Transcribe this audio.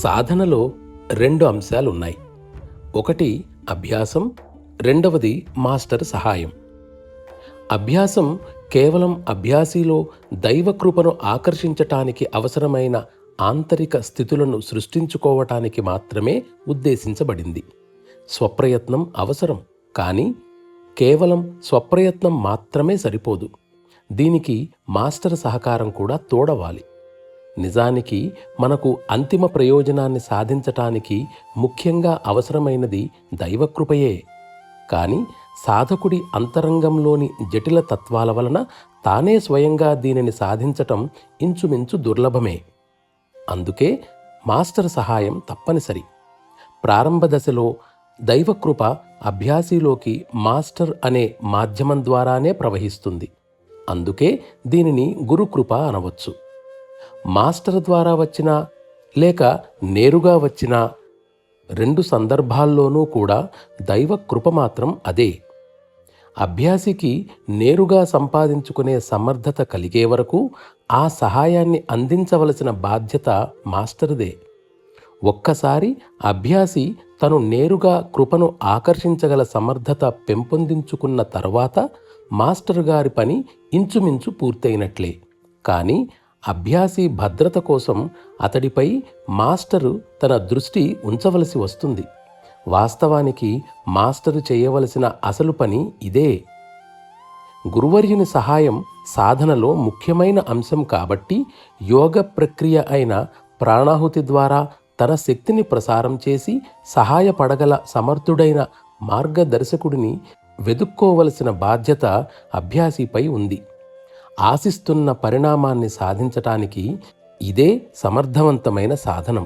సాధనలో రెండు అంశాలున్నాయి. ఒకటి అభ్యాసం, రెండవది మాస్టర్ సహాయం. అభ్యాసం కేవలం అభ్యాసిలో దైవకృపను ఆకర్షించటానికి అవసరమైన ఆంతరిక స్థితులను సృష్టించుకోవటానికి మాత్రమే ఉద్దేశించబడింది. స్వప్రయత్నం అవసరం, కానీ కేవలం స్వప్రయత్నం మాత్రమే సరిపోదు. దీనికి మాస్టర్ సహకారం కూడా తోడవాలి. నిజానికి మనకు అంతిమ ప్రయోజనాన్ని సాధించటానికి ముఖ్యంగా అవసరమైనది దైవకృపయే. కానీ సాధకుడి అంతరంగంలోని జటిల తత్వాల వలన తానే స్వయంగా దీనిని సాధించటం ఇంచుమించు దుర్లభమే. అందుకే మాస్టర్ సహాయం తప్పనిసరి. ప్రారంభ దశలో దైవకృప అభ్యాసిలోకి మాస్టర్ అనే మాధ్యమం ద్వారానే ప్రవహిస్తుంది. అందుకే దీనిని గురుకృప అనవచ్చు. మాస్టర్ ద్వారా వచ్చినా లేక నేరుగా వచ్చినా రెండు సందర్భాల్లోనూ కూడా దైవ కృప మాత్రం అదే. అభ్యాసికి నేరుగా సంపాదించుకునే సమర్థత కలిగే వరకు ఆ సహాయాన్ని అందించవలసిన బాధ్యత మాస్టర్దే. ఒక్కసారి అభ్యాసి తను నేరుగా కృపను ఆకర్షించగల సమర్థత పెంపొందించుకున్న తర్వాత మాస్టర్ గారి పని ఇంచుమించు పూర్తయినట్లే. కానీ అభ్యాసి భద్రత కోసం అతడిపై మాస్టరు తన దృష్టి ఉంచవలసి వస్తుంది. వాస్తవానికి మాస్టరు చేయవలసిన అసలు పని ఇదే. గురువర్యుని సహాయం సాధనలో ముఖ్యమైన అంశం కాబట్టి యోగ ప్రక్రియ అయిన ప్రాణాహుతి ద్వారా తన శక్తిని ప్రసారం చేసి సహాయపడగల సమర్థుడైన మార్గదర్శకుడిని వెదుక్కోవలసిన బాధ్యత అభ్యాసిపై ఉంది. ఆశిస్తున్న పరిణామాన్ని సాధించటానికి ఇదే సమర్థవంతమైన సాధనం.